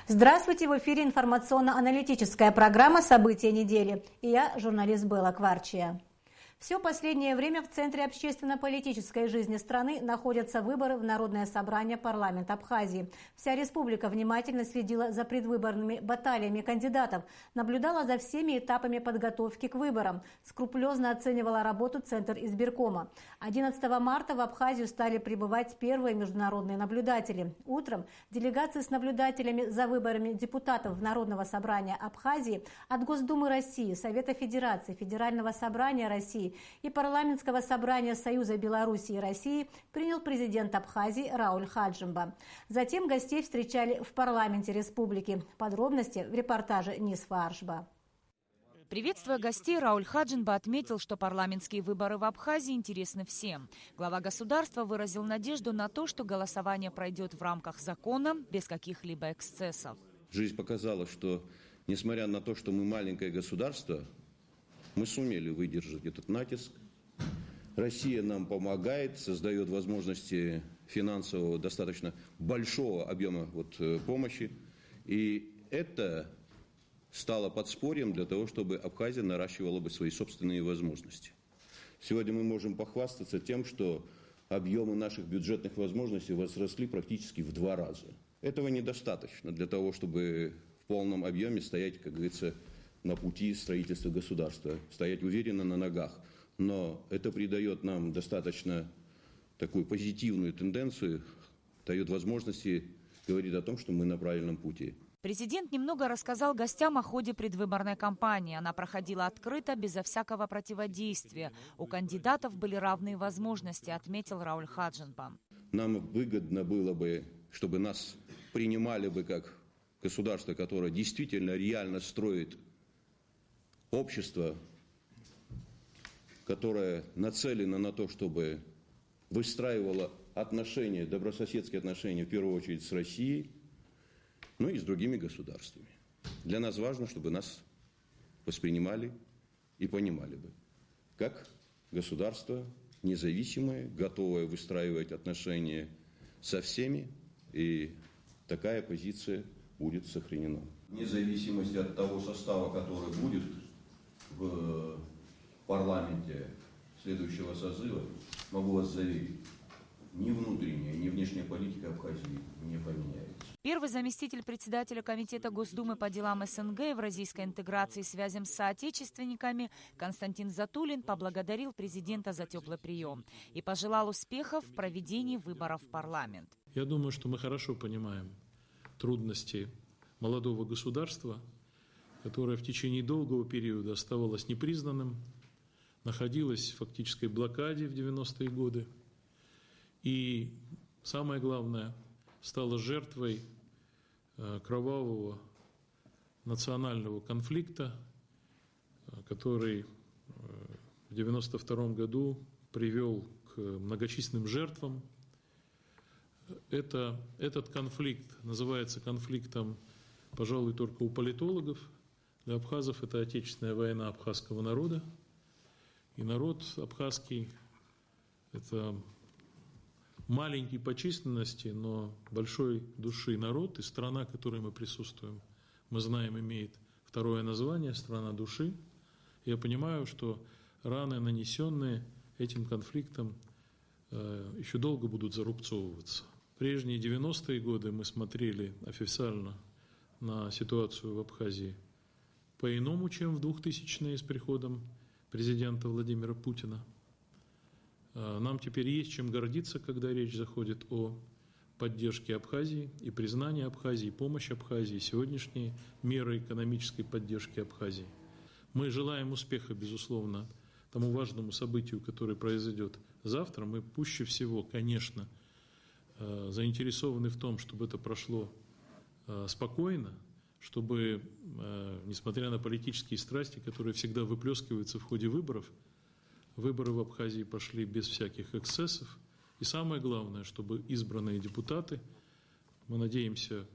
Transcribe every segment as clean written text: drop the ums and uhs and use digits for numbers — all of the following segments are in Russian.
Здравствуйте, в эфире информационно-аналитическая программа «События недели». И я, журналист Белла Кварчия. Все последнее время в центре общественно-политической жизни страны находятся выборы в Народное собрание парламента Абхазии. Вся республика внимательно следила за предвыборными баталиями кандидатов, наблюдала за всеми этапами подготовки к выборам, скрупулезно оценивала работу Центр избиркома. 11 марта в Абхазию стали прибывать первые международные наблюдатели. Утром делегации с наблюдателями за выборами депутатов Народного собрания Абхазии от Госдумы России, Совета Федерации, Федерального собрания России и парламентского собрания Союза Беларуси и России принял президент Абхазии Рауль Хаджимба. Затем гостей встречали в парламенте республики. Подробности в репортаже Нисфа Аршба. Приветствуя гостей, Рауль Хаджимба отметил, что парламентские выборы в Абхазии интересны всем. Глава государства выразил надежду на то, что голосование пройдет в рамках закона, без каких-либо эксцессов. Жизнь показала, что, несмотря на то, что мы маленькое государство, мы сумели выдержать этот натиск. Россия нам помогает, создает возможности финансового достаточно большого объема помощи. И это стало подспорьем для того, чтобы Абхазия наращивала бы свои собственные возможности. Сегодня мы можем похвастаться тем, что объемы наших бюджетных возможностей возросли практически в 2 раза. Этого недостаточно для того, чтобы в полном объеме стоять, как говорится, на пути строительства государства, стоять уверенно на ногах. Но это придает нам достаточно такую позитивную тенденцию, дает возможности говорить о том, что мы на правильном пути. Президент немного рассказал гостям о ходе предвыборной кампании. Она проходила открыто, безо всякого противодействия. У кандидатов были равные возможности, отметил Рауль Хаджимба. Нам выгодно было бы, чтобы нас принимали бы как государство, которое действительно реально строит общество, которое нацелено на то, чтобы выстраивало отношения, добрососедские отношения, в первую очередь с Россией, ну и с другими государствами. Для нас важно, чтобы нас воспринимали и понимали бы, как государство независимое, готовое выстраивать отношения со всеми, и такая позиция будет сохранена. Вне зависимости от того состава, который будет в парламенте следующего созыва, могу вас заверить, ни внутренняя, ни внешняя политика Абхазии не поменяется. Первый заместитель председателя Комитета Госдумы по делам СНГ, евразийской интеграции и связям с соотечественниками Константин Затулин поблагодарил президента за теплый прием и пожелал успехов в проведении выборов в парламент. Я думаю, что мы хорошо понимаем трудности молодого государства, которое в течение долгого периода оставалось непризнанным, находилось в фактической блокаде в 90-е годы и, самое главное, стало жертвой кровавого национального конфликта, который в 1992 году привел к многочисленным жертвам. Этот конфликт называется конфликтом, пожалуй, только у политологов. Для абхазов это отечественная война абхазского народа. И народ абхазский – это маленький по численности, но большой души народ. И страна, в которой мы присутствуем, мы знаем, имеет второе название – страна души. Я понимаю, что раны, нанесенные этим конфликтом, еще долго будут зарубцовываться. В прежние 90-е годы мы смотрели официально на ситуацию в Абхазии по-иному, чем в 2000-е с приходом президента Владимира Путина. Нам теперь есть чем гордиться, когда речь заходит о поддержке Абхазии и признании Абхазии, помощи Абхазии, сегодняшние меры экономической поддержки Абхазии. Мы желаем успеха, безусловно, тому важному событию, которое произойдет завтра. Мы пуще всего, конечно, заинтересованы в том, чтобы это прошло спокойно, чтобы, несмотря на политические страсти, которые всегда выплескиваются в ходе выборов, выборы в Абхазии прошли без всяких эксцессов. И самое главное, чтобы избранные депутаты, мы надеемся,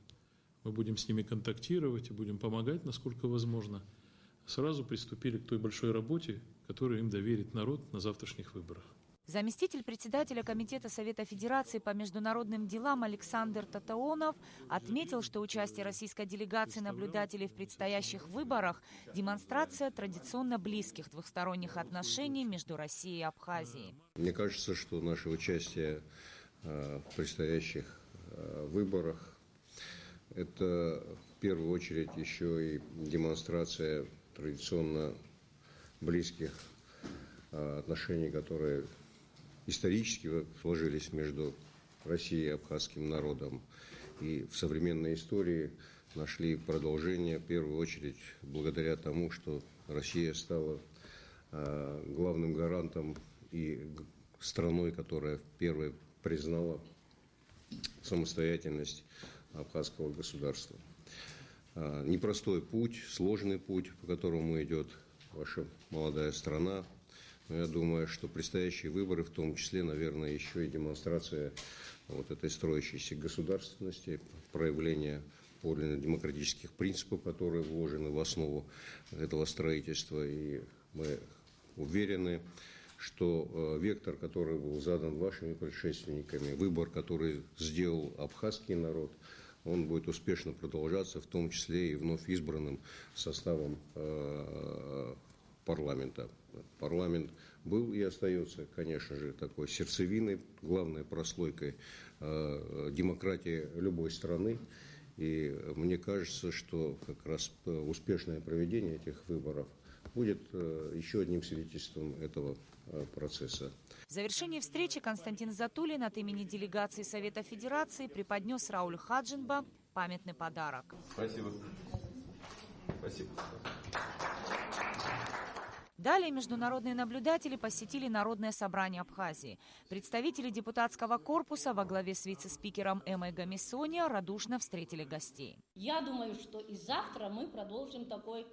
мы будем с ними контактировать и будем помогать, насколько возможно, сразу приступили к той большой работе, которую им доверит народ на завтрашних выборах. Заместитель председателя Комитета Совета Федерации по международным делам Александр Татаонов отметил, что участие российской делегации наблюдателей в предстоящих выборах – демонстрация традиционно близких двухсторонних отношений между Россией и Абхазией. Мне кажется, что наше участие в предстоящих выборах – это в первую очередь еще и демонстрация традиционно близких отношений, которые исторически сложились между Россией и абхазским народом. И в современной истории нашли продолжение, в первую очередь, благодаря тому, что Россия стала главным гарантом и страной, которая первой признала самостоятельность абхазского государства. Непростой путь, сложный путь, по которому идет ваша молодая страна. Но я думаю, что предстоящие выборы, в том числе, наверное, еще и демонстрация вот этой строящейся государственности, проявление подлинно демократических принципов, которые вложены в основу этого строительства. И мы уверены, что вектор, который был задан вашими предшественниками, выбор, который сделал абхазский народ, он будет успешно продолжаться, в том числе и вновь избранным составом парламента. Парламент был и остается, конечно же, такой сердцевиной, главной прослойкой демократии любой страны. И мне кажется, что как раз успешное проведение этих выборов будет еще одним свидетельством этого процесса. В завершении встречи Константин Затулин от имени делегации Совета Федерации преподнес Раулю Хаджинба памятный подарок. Спасибо. Спасибо. Далее международные наблюдатели посетили Народное собрание Абхазии. Представители депутатского корпуса во главе с вице-спикером Эммой Гамисония радушно встретили гостей. Я думаю, что и завтра мы продолжим такой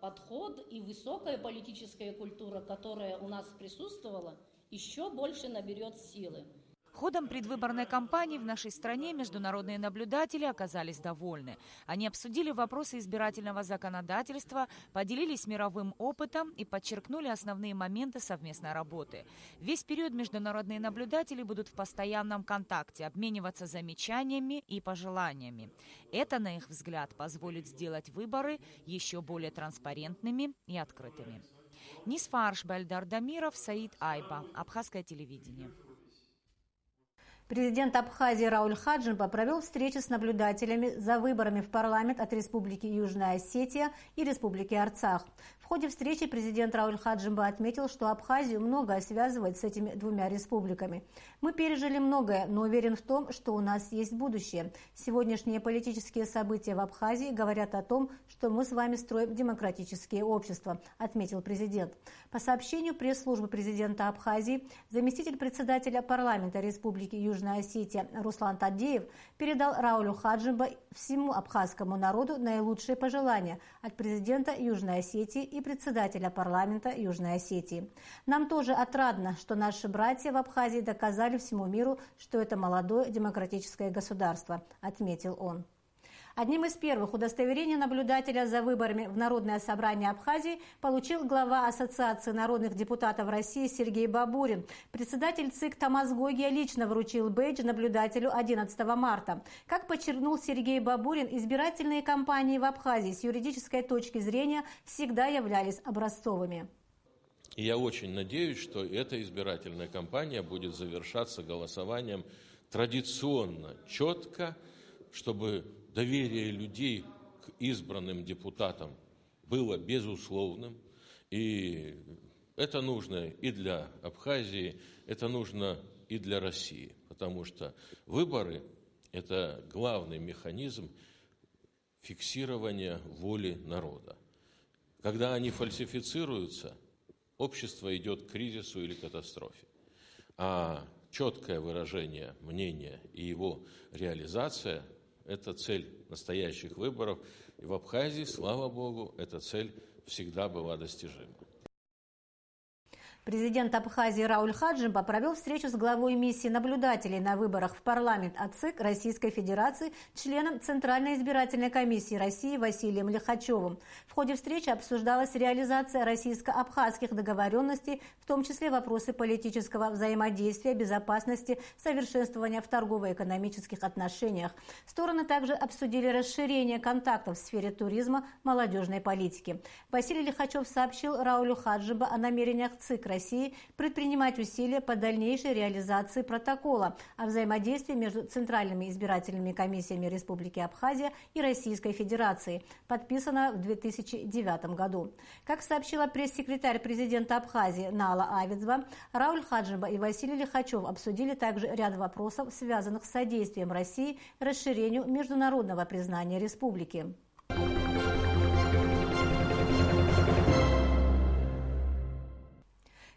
подход, и высокая политическая культура, которая у нас присутствовала, еще больше наберет силы. Ходом предвыборной кампании в нашей стране международные наблюдатели оказались довольны. Они обсудили вопросы избирательного законодательства, поделились мировым опытом и подчеркнули основные моменты совместной работы. Весь период международные наблюдатели будут в постоянном контакте, обмениваться замечаниями и пожеланиями. Это, на их взгляд, позволит сделать выборы еще более транспарентными и открытыми. Нисфа Аршбель Дамиров, Саид Айба, Абхазское телевидение. Президент Абхазии Рауль Хаджинба провел встречи с наблюдателями за выборами в парламент от Республики Южная Осетия и Республики Арцах. В ходе встречи президент Рауль Хаджинба отметил, что Абхазию многое связывает с этими двумя республиками. «Мы пережили многое, но уверен в том, что у нас есть будущее. Сегодняшние политические события в Абхазии говорят о том, что мы с вами строим демократические общества», отметил президент. По сообщению пресс-службы президента Абхазии, заместитель председателя парламента Республики Южная Осетия Руслан Тадеев передал Раулю Хаджинба всему абхазскому народу наилучшие пожелания от президента Южной Осетии и председателя парламента Южной Осетии. «Нам тоже отрадно, что наши братья в Абхазии доказали всему миру, что это молодое демократическое государство», отметил он. Одним из первых удостоверений наблюдателя за выборами в Народное собрание Абхазии получил глава Ассоциации народных депутатов России Сергей Бабурин. Председатель ЦИК Тамаз Гогия лично вручил бейдж наблюдателю 11 марта. Как подчеркнул Сергей Бабурин, избирательные кампании в Абхазии с юридической точки зрения всегда являлись образцовыми. И я очень надеюсь, что эта избирательная кампания будет завершаться голосованием традиционно, четко, чтобы доверие людей к избранным депутатам было безусловным. И это нужно и для Абхазии, это нужно и для России. Потому что выборы – это главный механизм фиксирования воли народа. Когда они фальсифицируются, общество идет к кризису или катастрофе. А четкое выражение мнения и его реализация – это цель настоящих выборов. И в Абхазии, слава Богу, эта цель всегда была достижима. Президент Абхазии Рауль Хаджимба провел встречу с главой миссии наблюдателей на выборах в парламент от ЦИК Российской Федерации, членом Центральной избирательной комиссии России Василием Лихачевым. В ходе встречи обсуждалась реализация российско-абхазских договоренностей, в том числе вопросы политического взаимодействия, безопасности, совершенствования в торгово-экономических отношениях. Стороны также обсудили расширение контактов в сфере туризма, молодежной политики. Василий Лихачев сообщил Раулю Хаджимба о намерениях ЦИК России предпринимать усилия по дальнейшей реализации протокола о взаимодействии между центральными избирательными комиссиями Республики Абхазия и Российской Федерации, подписанного в 2009 году. Как сообщила пресс-секретарь президента Абхазии Нала Авидзва, Рауль Хаджимба и Василий Лихачев обсудили также ряд вопросов, связанных с содействием России расширению международного признания республики.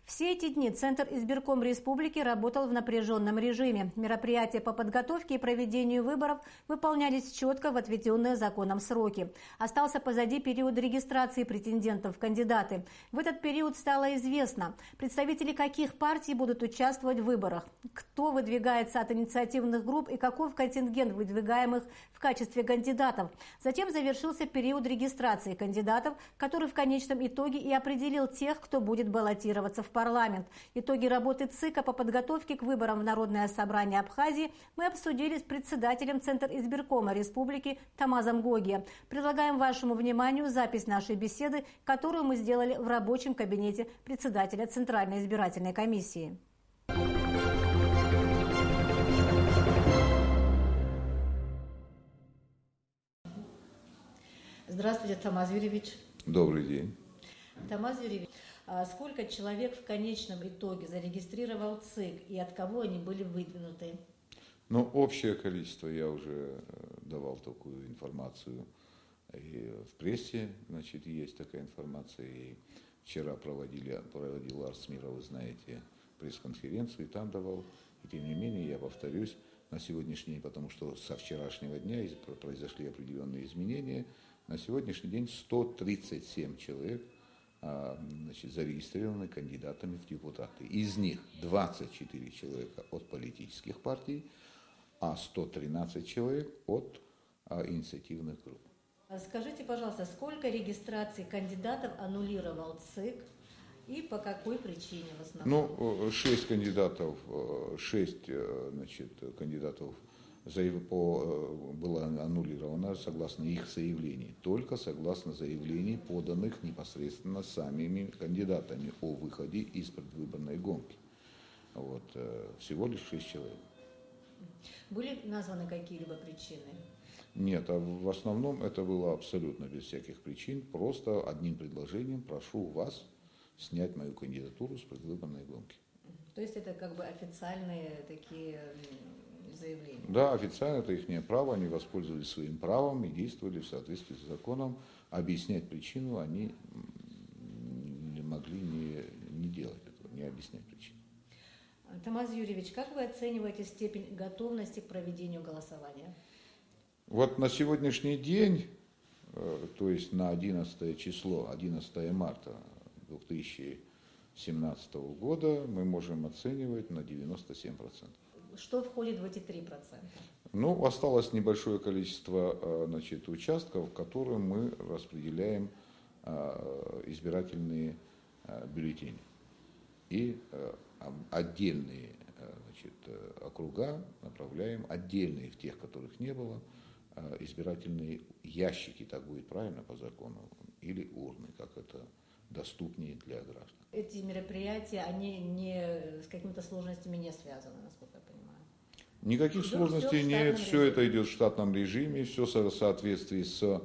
Все эти дни Центр избирком республики работал в напряженном режиме. Мероприятия по подготовке и проведению выборов выполнялись четко в отведенные законом сроки. Остался позади период регистрации претендентов в кандидаты. В этот период стало известно, представители каких партий будут участвовать в выборах, кто выдвигается от инициативных групп и каков контингент выдвигаемых в качестве кандидатов. Затем завершился период регистрации кандидатов, который в конечном итоге и определил тех, кто будет баллотироваться в парламент. Итоги работы ЦИКа по подготовке к выборам в Народное собрание Абхазии мы обсудили с председателем Центр избиркома республики Тамазом Гогия. Предлагаем вашему вниманию запись нашей беседы, которую мы сделали в рабочем кабинете председателя Центральной избирательной комиссии. Здравствуйте, Тамаз Юрьевич. Добрый день. Тамаз Юрьевич, сколько человек в конечном итоге зарегистрировал ЦИК и от кого они были выдвинуты? Ну, общее количество я уже давал такую информацию и в прессе, значит, есть такая информация. И вчера проводил Арсмира, вы знаете, пресс-конференцию, и там давал. И тем не менее, я повторюсь, на сегодняшний день, потому что со вчерашнего дня произошли определенные изменения, на сегодняшний день 137 человек значит, зарегистрированы кандидатами в депутаты. Из них 24 человека от политических партий, а 113 человек от инициативных групп. Скажите, пожалуйста, сколько регистраций кандидатов аннулировал ЦИК и по какой причине в основном? Ну, 6 кандидатов, было аннулировано согласно их заявлений, только согласно заявлений, поданных непосредственно самими кандидатами о выходе из предвыборной гонки. Вот, всего лишь 6 человек. Были названы какие-либо причины? Нет, а в основном это было абсолютно без всяких причин, просто одним предложением: прошу вас снять мою кандидатуру с предвыборной гонки. То есть это как бы официальные такие заявления? Да, официально это их право, они воспользовались своим правом и действовали в соответствии с законом. Объяснять причину они не могли не делать этого, не объяснять причину. Тамаз Юрьевич, как вы оцениваете степень готовности к проведению голосования? Вот на сегодняшний день, то есть на 11 число, 11 марта 2017 года, мы можем оценивать на 97%. Что входит в эти 3%? Ну, осталось небольшое количество, значит, участков, в которые мы распределяем избирательные бюллетени. И отдельные, значит, округа направляем, отдельные, в тех, которых не было, избирательные ящики, так будет правильно по закону, или урны, как это доступнее для граждан. Эти мероприятия, они с какими-то сложностями не связаны, насколько я понимаю? Никаких сложностей нет, все это идет в штатном режиме, все в соответствии с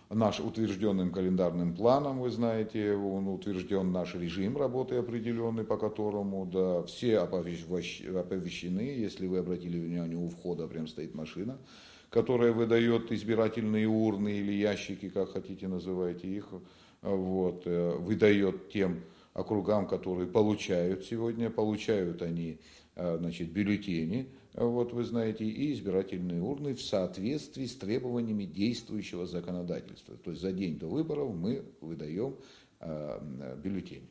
нашим утвержденным календарным планом, вы знаете, он утвержден наш режим работы определенный, по которому, да, все оповещены, если вы обратили внимание, у входа прям стоит машина, которая выдает избирательные урны или ящики, как хотите называйте их, вот, выдает тем округам, которые получают сегодня, получают они, значит, бюллетени, вот вы знаете, и избирательные урны в соответствии с требованиями действующего законодательства. То есть за день до выборов мы выдаем бюллетени.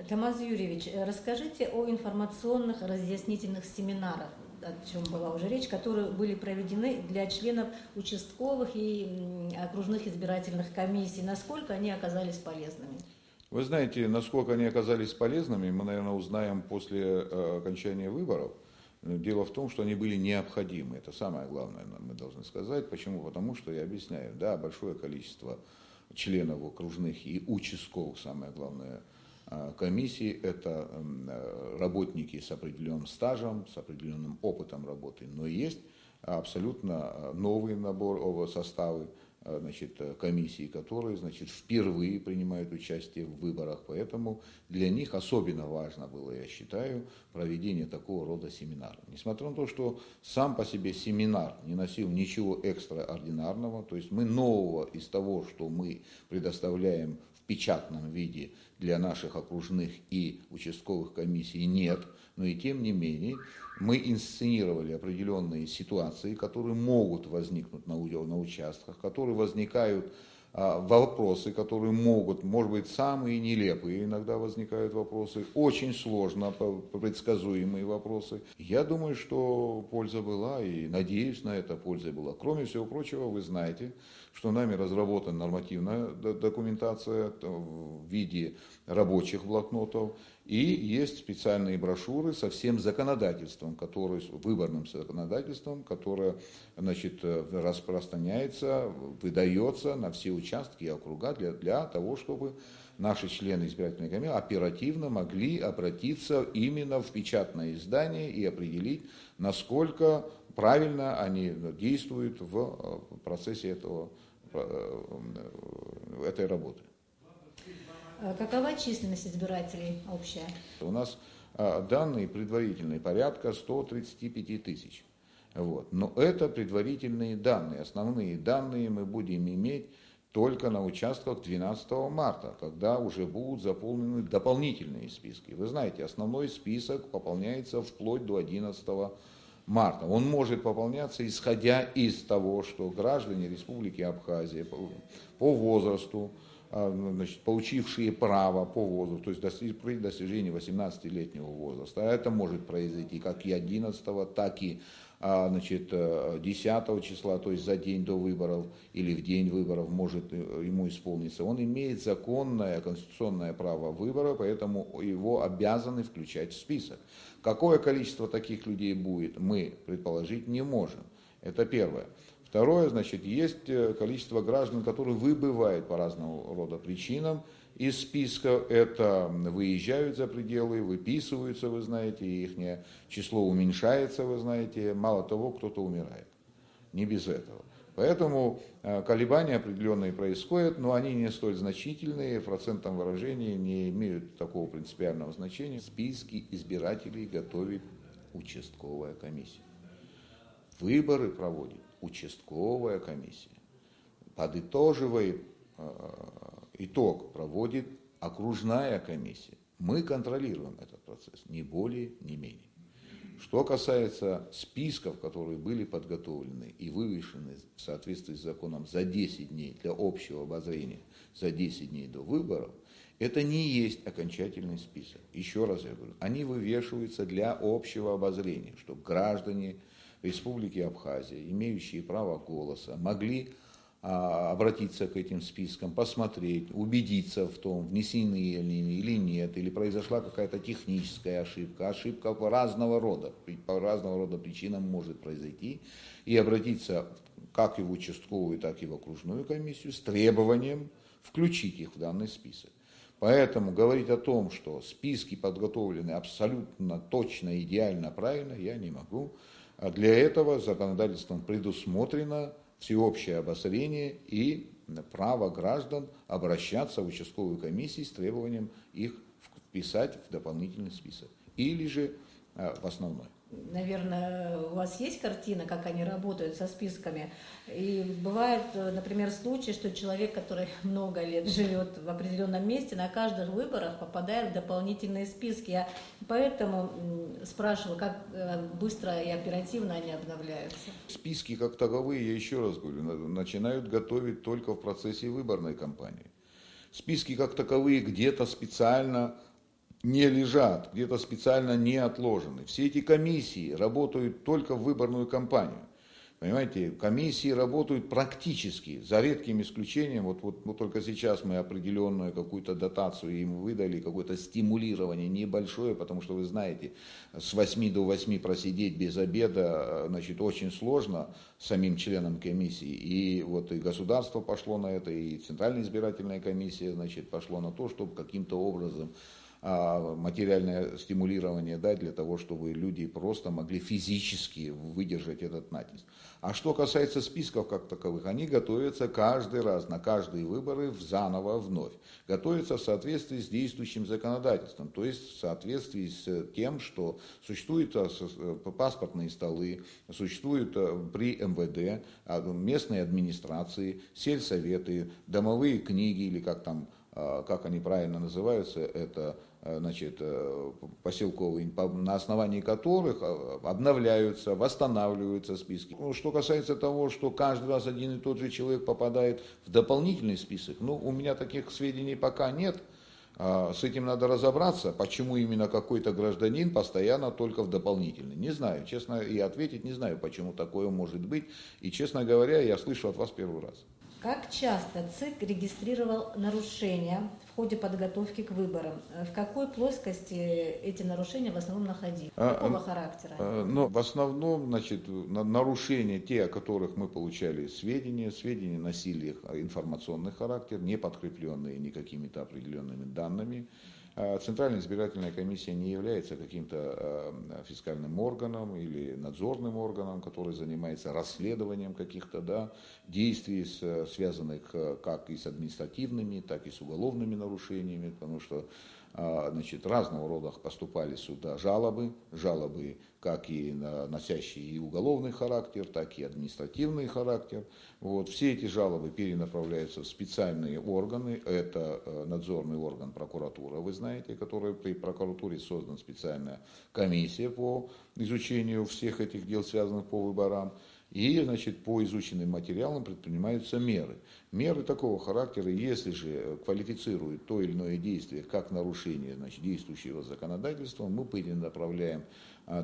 Тамаз Юрьевич, расскажите о информационных разъяснительных семинарах, о чем была уже речь, которые были проведены для членов участковых и окружных избирательных комиссий. Насколько они оказались полезными? Вы знаете, насколько они оказались полезными, мы, наверное, узнаем после окончания выборов. Дело в том, что они были необходимы. Это самое главное, мы должны сказать. Почему? Потому что, я объясняю, да, большое количество членов окружных и участковых, самое главное, комиссий, это работники с определенным стажем, с определенным опытом работы. Но есть абсолютно новый набор составы, значит, комиссии, которые, значит, впервые принимают участие в выборах. Поэтому для них особенно важно было, я считаю, проведение такого рода семинара. Несмотря на то, что сам по себе семинар не носил ничего экстраординарного, то есть мы нового из того, что мы предоставляем в печатном виде для наших окружных и участковых комиссий, нет. Но и тем не менее мы инсценировали определенные ситуации, которые могут возникнуть на участках, которые возникают вопросы, которые могут, может быть, самые нелепые иногда возникают вопросы, очень сложно предсказуемые вопросы. Я думаю, что польза была, и надеюсь на это, польза была. Кроме всего прочего, вы знаете, что нами разработана нормативная документация в виде рабочих блокнотов, и есть специальные брошюры со всем законодательством, выборным законодательством, которое, значит, распространяется, выдается на все участки и округа для того, чтобы наши члены избирательной комиссии оперативно могли обратиться именно в печатное издание и определить, насколько правильно они действуют в процессе этой работы. Какова численность избирателей общая? У нас данные предварительные порядка 135 тысяч. Вот. Но это предварительные данные. Основные данные мы будем иметь только на участках 12 марта, когда уже будут заполнены дополнительные списки. Вы знаете, основной список пополняется вплоть до 11 марта. Он может пополняться, исходя из того, что граждане Республики Абхазия по возрасту, значит, получившие право по возрасту, то есть при достижении 18-летнего возраста, это может произойти как и 11, так и, значит, 10 числа, то есть за день до выборов или в день выборов может ему исполниться. Он имеет законное конституционное право выбора, поэтому его обязаны включать в список. Какое количество таких людей будет, мы предположить не можем. Это первое. Второе, значит, есть количество граждан, которые выбывают по разного рода причинам из списка. Это выезжают за пределы, выписываются, вы знаете, их число уменьшается, вы знаете. Мало того, кто-то умирает. Не без этого. Поэтому колебания определенные происходят, но они не столь значительные, в процентном выражении не имеют такого принципиального значения. Списки избирателей готовит участковая комиссия. Выборы проводит участковая комиссия. Подытоживает итог, проводит окружная комиссия. Мы контролируем этот процесс, ни более, ни менее. Что касается списков, которые были подготовлены и вывешены в соответствии с законом за 10 дней для общего обозрения, за 10 дней до выборов, это не есть окончательный список. Еще раз я говорю, они вывешиваются для общего обозрения, чтобы граждане Республики Абхазия, имеющие право голоса, могли обратиться к этим спискам, посмотреть, убедиться в том, внесены они или нет, или произошла какая-то техническая ошибка. Ошибка по разного рода причинам может произойти, и обратиться как и в участковую, так и в окружную комиссию с требованием включить их в данный список. Поэтому говорить о том, что списки подготовлены абсолютно точно, идеально, правильно, я не могу. А для этого законодательством предусмотрено всеобщее обозрение и право граждан обращаться в участковую комиссию с требованием их вписать в дополнительный список или же в основной. Наверное, у вас есть картина, как они работают со списками? И бывает, например, случай, что человек, который много лет живет в определенном месте, на каждых выборах попадает в дополнительные списки. Я поэтому спрашиваю, как быстро и оперативно они обновляются. Списки как таковые, я еще раз говорю, начинают готовить только в процессе выборной кампании. Списки как таковые где-то специально не лежат, где-то специально не отложены. Все эти комиссии работают только в выборную кампанию. Понимаете, комиссии работают практически, за редким исключением. Вот только сейчас мы определенную какую-то дотацию им выдали, какое-то стимулирование небольшое, потому что вы знаете, с 8 до 8 просидеть без обеда, значит, очень сложно самим членам комиссии. И вот и государство пошло на это, и Центральная избирательная комиссия, значит, пошло на то, чтобы каким-то образом материальное стимулирование дать для того, чтобы люди просто могли физически выдержать этот натиск. А что касается списков как таковых, они готовятся каждый раз, на каждые выборы заново, вновь. Готовятся в соответствии с действующим законодательством, то есть в соответствии с тем, что существуют паспортные столы, существуют при МВД, местные администрации, сельсоветы, домовые книги, или как они правильно называются, это, значит, поселковые, на основании которых обновляются, восстанавливаются списки. Что касается того, что каждый раз один и тот же человек попадает в дополнительный список, у меня таких сведений пока нет. С этим надо разобраться, почему именно какой-то гражданин постоянно только в дополнительный. Не знаю, честно, и ответить не знаю, почему такое может быть. И, честно говоря, я слышу от вас первый раз. Как часто ЦИК регистрировал нарушения в ходе подготовки к выборам? В какой плоскости эти нарушения в основном находились? Какого характера? В основном, значит, нарушения, те, о которых мы получали сведения носили информационный характер, не подкрепленные никакими-то определенными данными. Центральная избирательная комиссия не является каким-то фискальным органом или надзорным органом, который занимается расследованием каких-то действий, связанных как и с административными, так и с уголовными нарушениями, потому что разного рода поступали сюда жалобы как и носящие и уголовный характер, так и административный характер. Все эти жалобы перенаправляются в специальные органы. Это надзорный орган прокуратура, вы знаете, который при прокуратуре создана специальная комиссия по изучению всех этих дел, связанных по выборам. И, значит, по изученным материалам предпринимаются меры. Меры такого характера, если же квалифицируют то или иное действие как нарушение, значит, действующего законодательства, мы перенаправляем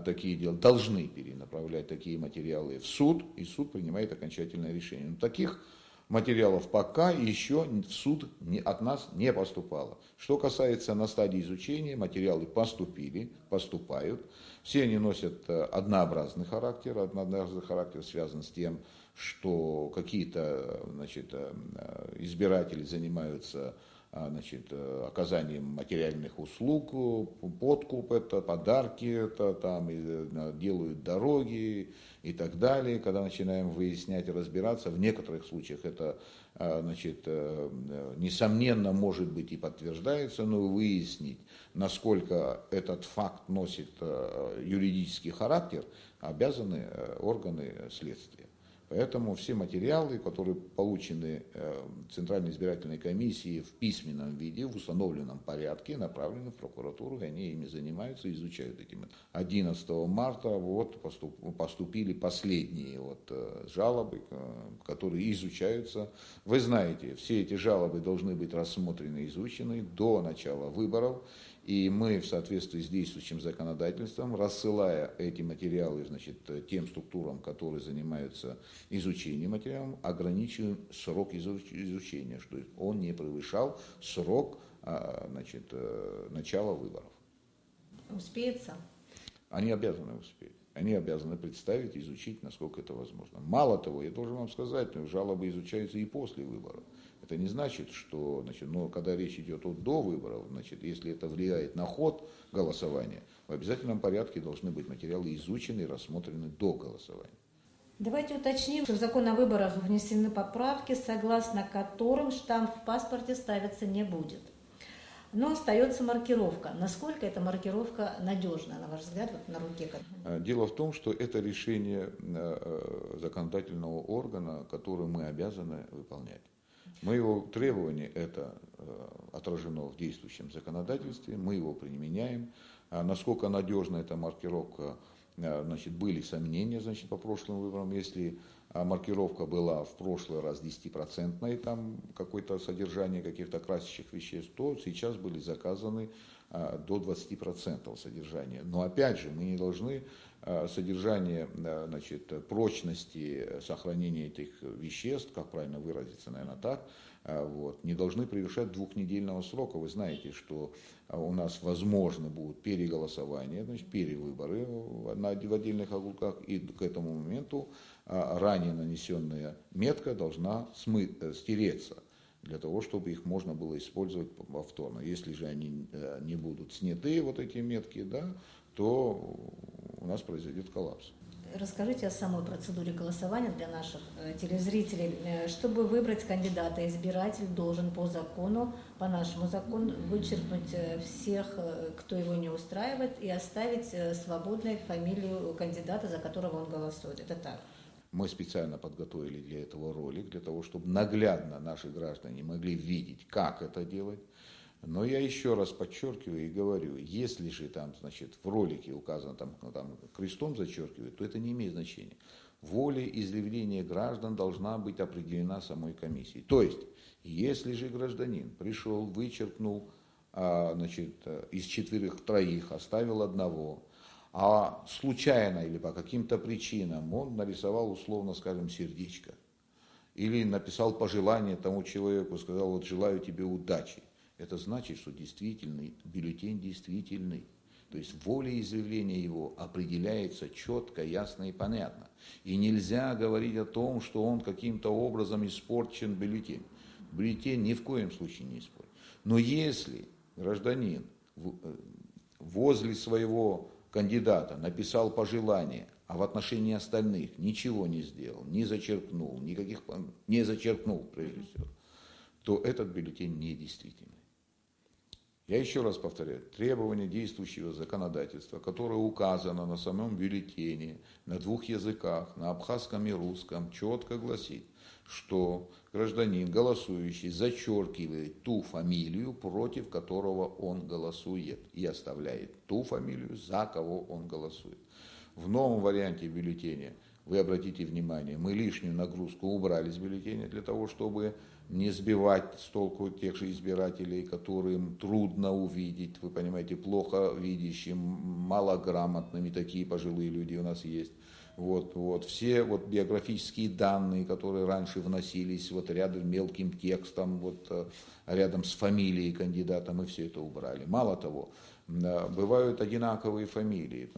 такие дела, должны перенаправлять такие материалы в суд, и суд принимает окончательное решение. Но таких материалов пока еще в суд от нас не поступало. Что касается на стадии изучения, материалы поступают. Все они носят однообразный характер. Однообразный характер связан с тем, что какие-то, значит, избиратели занимаются, значит, оказанием материальных услуг, подкуп, это подарки, это там делают дороги и так далее. Когда начинаем выяснять и разбираться, в некоторых случаях это, значит, несомненно, может быть и подтверждается, но выяснить, насколько этот факт носит юридический характер, обязаны органы следствия. Поэтому все материалы, которые получены Центральной избирательной комиссией в письменном виде, в установленном порядке, направлены в прокуратуру, и они ими занимаются, изучают эти материалы. 11 марта поступили последние жалобы, которые изучаются. Вы знаете, все эти жалобы должны быть рассмотрены и изучены до начала выборов. И мы в соответствии с действующим законодательством, рассылая эти материалы, значит, тем структурам, которые занимаются изучением материалов, ограничиваем срок изучения, что он не превышал срок, значит, начала выборов. Успеется? Они обязаны успеть. Они обязаны представить, изучить, насколько это возможно. Мало того, я должен вам сказать, жалобы изучаются и после выборов. Это не значит, что, значит, когда речь идет до выборов, значит, если это влияет на ход голосования, в обязательном порядке должны быть материалы изучены и рассмотрены до голосования. Давайте уточним, что в закон о выборах внесены поправки, согласно которым штамп в паспорте ставиться не будет. Но остается маркировка. Насколько эта маркировка надежна, на ваш взгляд, на руке? Дело в том, что это решение законодательного органа, которое мы обязаны выполнять. Моего требования это отражено в действующем законодательстве, мы его применяем. Насколько надежна эта маркировка, значит, были сомнения, значит, по прошлым выборам. Если маркировка была в прошлый раз 10%, там какое-то содержание каких-то красящих веществ, то сейчас были заказаны до 20% содержания. Но опять же, мы не должны содержание, значит, прочности сохранения этих веществ, как правильно выразиться, наверное, так, вот, не должны превышать 2-недельного срока. Вы знаете, что у нас возможны будут переголосования, значит, перевыборы в отдельных округах, и к этому моменту ранее нанесенная метка должна стереться, для того, чтобы их можно было использовать повторно. Если же они не будут сняты, вот эти метки, да, то у нас произойдет коллапс. Расскажите о самой процедуре голосования для наших телезрителей. Чтобы выбрать кандидата, избиратель должен по закону, по нашему закону, вычеркнуть всех, кто его не устраивает, и оставить свободной фамилию кандидата, за которого он голосует. Это так? Мы специально подготовили для этого ролик, для того, чтобы наглядно наши граждане могли видеть, как это делать. Но я еще раз подчеркиваю и говорю, если же там, значит, в ролике указано, там крестом зачеркивают, то это не имеет значения. Волеизъявление граждан должна быть определена самой комиссией. То есть, если же гражданин пришел, вычеркнул, значит, из 4-3, оставил одного, а случайно или по каким-то причинам он нарисовал, условно скажем, сердечко, или написал пожелание тому человеку, сказал, вот желаю тебе удачи. Это значит, что действительный бюллетень действительный. То есть волеизъявление его определяется четко, ясно и понятно. И нельзя говорить о том, что он каким-то образом испорчен бюллетень. Бюллетень ни в коем случае не испорчен. Но если гражданин возле своего кандидата написал пожелание, а в отношении остальных ничего не сделал, не зачеркнул, прежде всего, то этот бюллетень недействительный. Я еще раз повторяю, требование действующего законодательства, которое указано на самом бюллетене, на 2 языках, на абхазском и русском, четко гласит, что гражданин, голосующий, зачеркивает ту фамилию, против которого он голосует, и оставляет ту фамилию, за кого он голосует. В новом варианте бюллетеня, вы обратите внимание, мы лишнюю нагрузку убрали с бюллетеня для того, чтобы не сбивать с толку тех же избирателей, которым трудно увидеть, вы понимаете, плохо видящим, малограмотными, такие пожилые люди у нас есть. Все биографические данные, которые раньше вносились рядом мелким текстом, рядом с фамилией кандидата, мы все это убрали. Мало того, бывают одинаковые фамилии,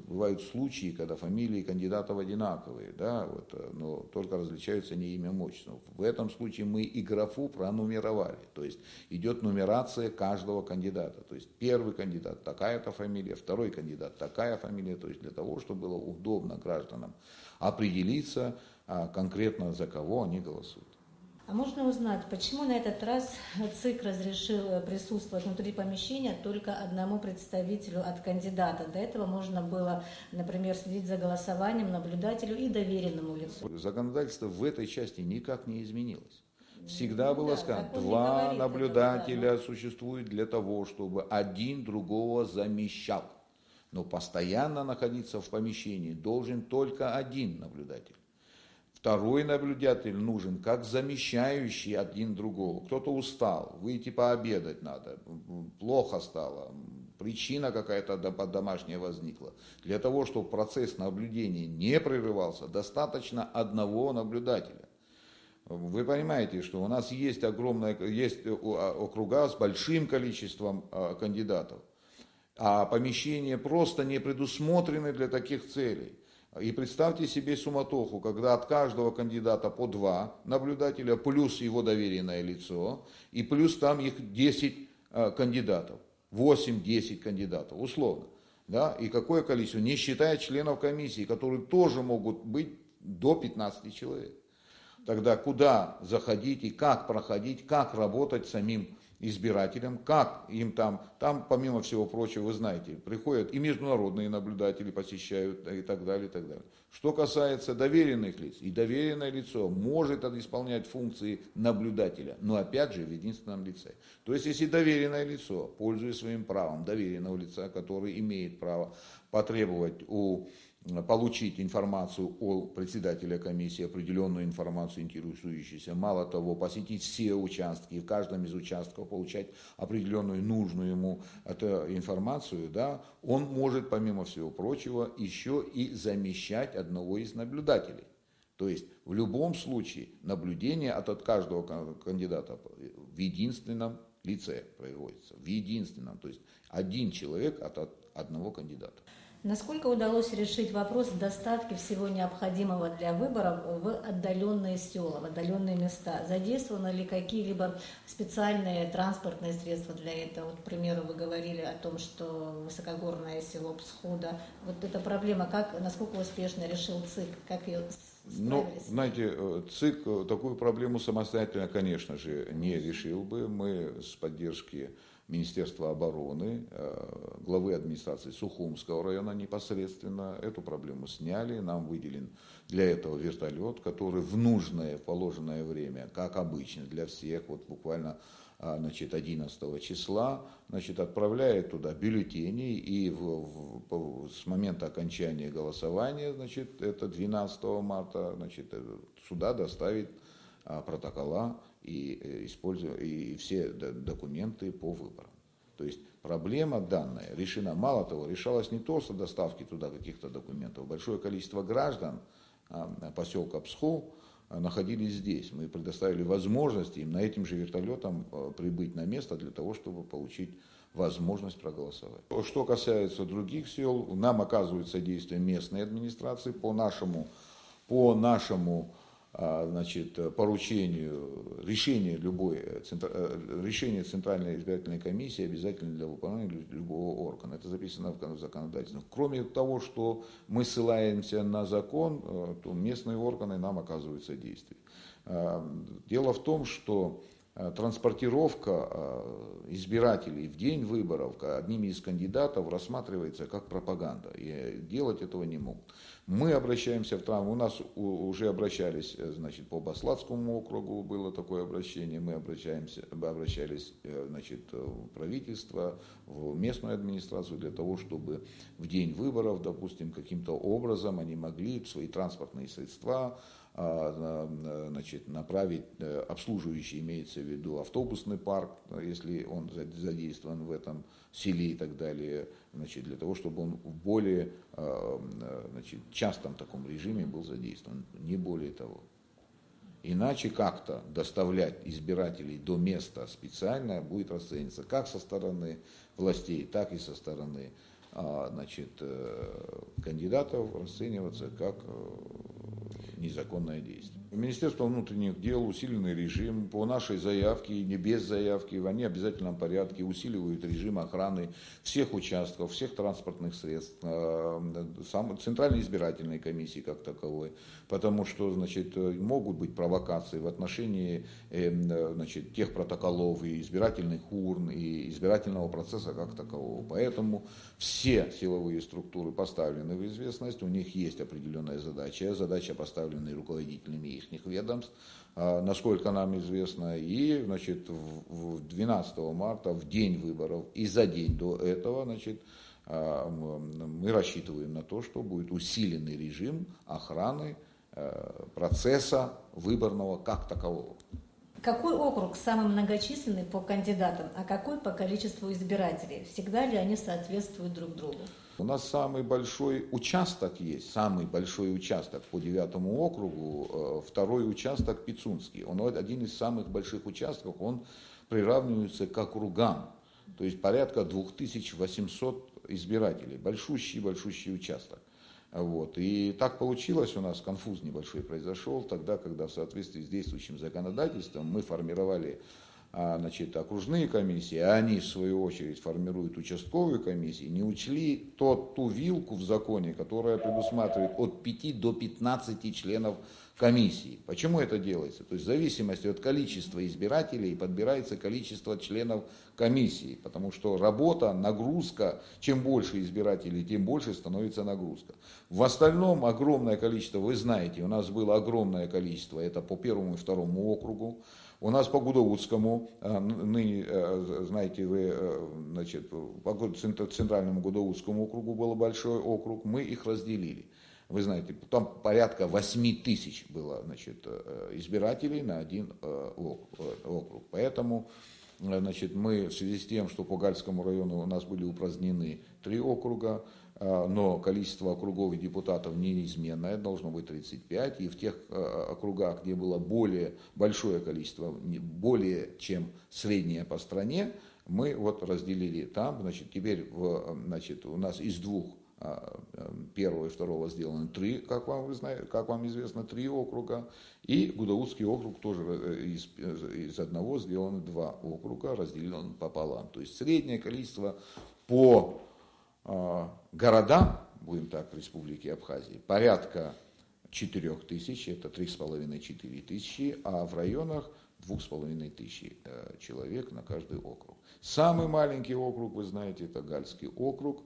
бывают случаи, когда фамилии кандидатов одинаковые, да, но только различаются не имя, отчество. В этом случае мы и графу пронумеровали, то есть идет нумерация каждого кандидата, то есть первый кандидат такая-то фамилия, второй кандидат такая фамилия, то есть для того, чтобы было удобно гражданам определиться конкретно за кого они голосуют. А можно узнать, почему на этот раз ЦИК разрешил присутствовать внутри помещения только одному представителю от кандидата? До этого можно было, например, следить за голосованием наблюдателю и доверенному лицу. Законодательство в этой части никак не изменилось. Всегда было сказано, 2 наблюдателя существуют для того, чтобы один другого замещал. Но постоянно находиться в помещении должен только один наблюдатель. Второй наблюдатель нужен как замещающий один другого. Кто-то устал, выйти пообедать надо, плохо стало, причина какая-то домашняя возникла. Для того, чтобы процесс наблюдения не прерывался, достаточно одного наблюдателя. Вы понимаете, что у нас есть округа с большим количеством кандидатов, а помещения просто не предусмотрены для таких целей. И представьте себе суматоху, когда от каждого кандидата по 2 наблюдателя, плюс его доверенное лицо, и плюс там их 10 кандидатов, 8-10 кандидатов, условно. Да? И какое количество, не считая членов комиссии, которые тоже могут быть до 15 человек. Тогда куда заходить и как проходить, как работать самим избирателям, как им там помимо всего прочего, вы знаете, приходят и международные наблюдатели посещают и так далее, и так далее. Что касается доверенных лиц, и доверенное лицо может исполнять функции наблюдателя, но опять же в единственном лице. То есть если доверенное лицо, пользуясь своим правом доверенного лица, который имеет право потребовать получить информацию о председателе комиссии, определенную информацию интересующуюся. Мало того, посетить все участки, в каждом из участков получать определенную нужную ему информацию, да, он может, помимо всего прочего, еще и замещать одного из наблюдателей. То есть в любом случае наблюдение от каждого кандидата в единственном лице производится. В единственном. То есть один человек от одного кандидата. Насколько удалось решить вопрос доставки всего необходимого для выборов в отдаленные села, в отдаленные места? Задействованы ли какие-либо специальные транспортные средства для этого? Вот, к примеру, вы говорили о том, что высокогорное село Псхуда. Вот эта проблема, насколько успешно решил ЦИК, как ее справились? Ну, знаете, ЦИК такую проблему самостоятельно, конечно же, не решил бы. Мы с поддержки Министерства обороны, главы администрации Сухумского района непосредственно эту проблему сняли. Нам выделен для этого вертолет, который в нужное, положенное время, как обычно для всех, вот буквально 11 числа, отправляет туда бюллетени, и с момента окончания голосования, это 12 марта, сюда доставит протокола и все документы по выборам. То есть проблема данная решена. Мало того, решалась не только доставки туда каких-то документов. Большое количество граждан поселка Псху находились здесь. Мы предоставили возможность им на этим же вертолетом прибыть на место для того, чтобы получить возможность проголосовать. Что касается других сел, нам оказывают содействие местной администрации по нашему поручению решение Центральной избирательной комиссии обязательно для выполнения любого органа. Это записано в законодательстве. Кроме того, что мы ссылаемся на закон, то местные органы нам оказывают содействие. Дело в том, что транспортировка избирателей в день выборов одними из кандидатов рассматривается как пропаганда. И делать этого не могут. Мы обращаемся у нас уже обращались, по Баслатскому округу было такое обращение, мы обращались в правительство, в местную администрацию для того, чтобы в день выборов, допустим, каким-то образом они могли свои транспортные средства направить, обслуживающий, имеется в виду автобусный парк, если он задействован в этом селе и так далее, для того, чтобы он в более частом таком режиме был задействован, не более того. Иначе как-то доставлять избирателей до места специально будет расцениваться как со стороны властей, так и со стороны кандидатов, расцениваться как незаконное действие. Министерство внутренних дел, усиленный режим по нашей заявке, не без заявки, они в обязательном порядке усиливают режим охраны всех участков, всех транспортных средств, Центральной избирательной комиссии как таковой, потому что могут быть провокации в отношении тех протоколов и избирательных урн, и избирательного процесса как такового. Поэтому все силовые структуры поставлены в известность, у них есть определенная задача поставлена руководителями их ведомств, насколько нам известно, и 12 марта, в день выборов и за день до этого, мы рассчитываем на то, что будет усиленный режим охраны процесса выборного как такового. Какой округ самый многочисленный по кандидатам, а какой по количеству избирателей? Всегда ли они соответствуют друг другу? У нас самый большой участок есть, самый большой участок по 9-му округу, второй участок Пицунский. Он один из самых больших участков, он приравнивается к округам, то есть порядка 2800 избирателей, большущий участок. И так получилось, у нас конфуз небольшой произошел, тогда, когда в соответствии с действующим законодательством мы формировали окружные комиссии, а они в свою очередь формируют участковые комиссии, не учли ту вилку в законе, которая предусматривает от 5 до 15 членов комиссии. Почему это делается? То есть в зависимости от количества избирателей подбирается количество членов комиссии, потому что работа, нагрузка, чем больше избирателей, тем больше становится нагрузка. В остальном огромное количество, вы знаете, у нас было огромное количество, это по 1-му и 2-му округу, У нас по Гудаутскому, знаете вы, значит, по центральному Гудаутскому округу был большой округ, мы их разделили. Вы знаете, там порядка 8 тысяч было, значит, избирателей на один округ. Поэтому, значит, мы в связи с тем, что по Гальскому району у нас были упразднены 3 округа, но количество округов и депутатов неизменное, должно быть 35, и в тех округах, где было более большое количество, более чем среднее по стране, мы вот разделили там, значит, теперь значит, у нас из 2 первого и второго сделаны 3, как вам известно, 3 округа, и Гудаутский округ тоже из одного сделаны 2 округа, разделен пополам. То есть среднее количество по городам, будем так, в Республике Абхазии, порядка 4 тысяч, это 3,5-4 тысячи, а в районах 2,5 тысячи человек на каждый округ. Самый маленький округ, вы знаете, это Гальский округ.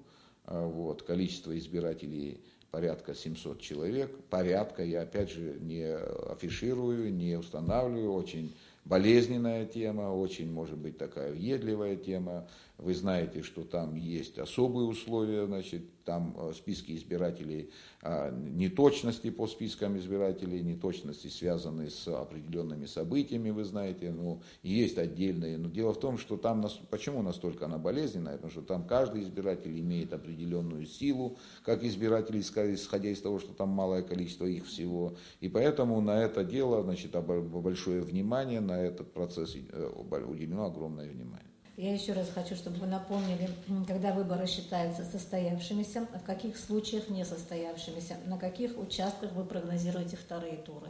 Вот, количество избирателей порядка 700 человек. Порядка, я опять же не афиширую, не устанавливаю, очень болезненная тема, очень, может быть, такая въедливая тема. Вы знаете, что там есть особые условия, значит, там списки избирателей, неточности по спискам избирателей, неточности, связанные с определенными событиями, вы знаете, ну, есть отдельные. Но дело в том, что там, почему настолько она болезненная, потому что там каждый избиратель имеет определенную силу, как избиратели, исходя из того, что там малое количество их всего. И поэтому на это дело, значит, большое внимание, на этот процесс уделено огромное внимание. Я еще раз хочу, чтобы вы напомнили, когда выборы считаются состоявшимися, а в каких случаях несостоявшимися, на каких участках вы прогнозируете вторые туры?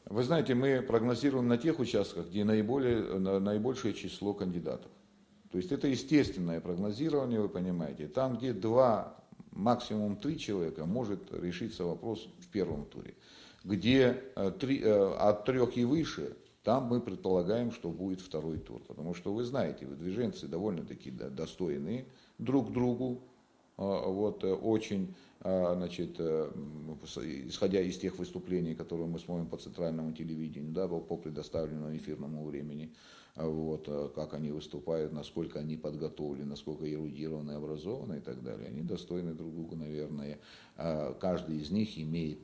Вы знаете, мы прогнозируем на тех участках, где наибольшее число кандидатов. То есть это естественное прогнозирование, вы понимаете. Там, где 2, максимум 3 человека, может решиться вопрос в первом туре. Где от 3 и выше, там мы предполагаем, что будет второй тур. Потому что вы знаете, выдвиженцы довольно-таки достойны друг другу. Вот, очень, значит, исходя из тех выступлений, которые мы смотрим по центральному телевидению, да, по предоставленному эфирному времени, вот, как они выступают, насколько они подготовлены, насколько эрудированы, образованы и так далее. Они достойны друг друга, наверное. Каждый из них имеет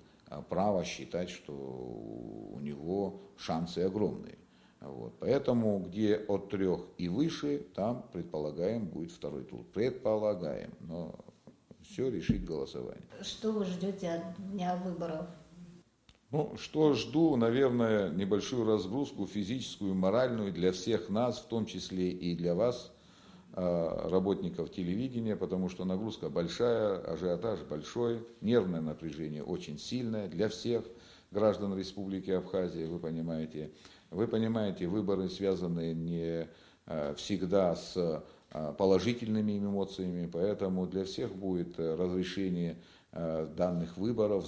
право считать, что у него шансы огромные. Вот. Поэтому где от 3 и выше, там, предполагаем, будет второй тур. Предполагаем, но все решит голосование. Что вы ждете от дня выборов? Ну, что жду, наверное, небольшую разгрузку физическую, моральную для всех нас, в том числе и для вас, работников телевидения, потому что нагрузка большая, ажиотаж большой, нервное напряжение очень сильное для всех граждан Республики Абхазия, вы понимаете. Вы понимаете, выборы связаны не всегда с положительными эмоциями, поэтому для всех будет разрешение данных выборов,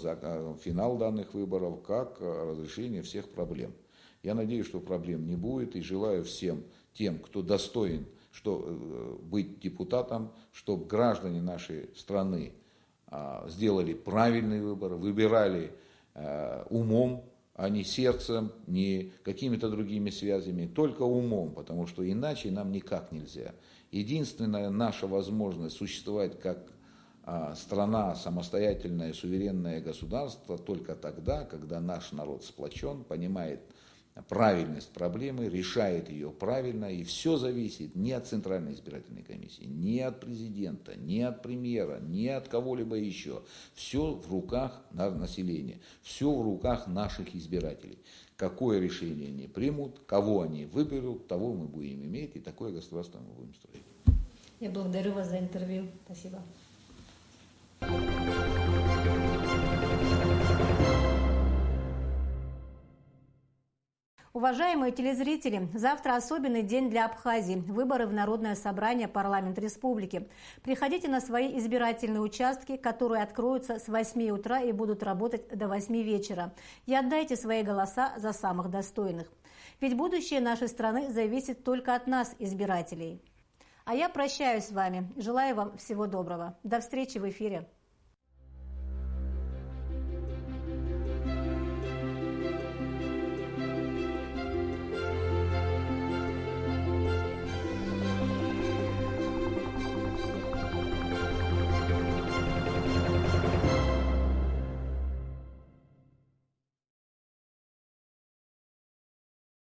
финал данных выборов, как разрешение всех проблем. Я надеюсь, что проблем не будет, и желаю всем тем, кто достоин быть депутатом, чтобы граждане нашей страны сделали правильный выбор, выбирали умом, а не сердцем, не какими-то другими связями, только умом, потому что иначе нам никак нельзя. Единственная наша возможность существовать как страна, самостоятельное, суверенное государство только тогда, когда наш народ сплочен, понимает правильность проблемы, решает ее правильно, и все зависит не от Центральной избирательной комиссии, не от президента, не от премьера, не от кого-либо еще. Все в руках населения, все в руках наших избирателей. Какое решение они примут, кого они выберут, того мы будем иметь, и такое государство мы будем строить. Я благодарю вас за интервью. Спасибо. Уважаемые телезрители, завтра особенный день для Абхазии – выборы в Народное собрание парламента республики. Приходите на свои избирательные участки, которые откроются с 8 утра и будут работать до 8 вечера. И отдайте свои голоса за самых достойных. Ведь будущее нашей страны зависит только от нас, избирателей. А я прощаюсь с вами. Желаю вам всего доброго. До встречи в эфире.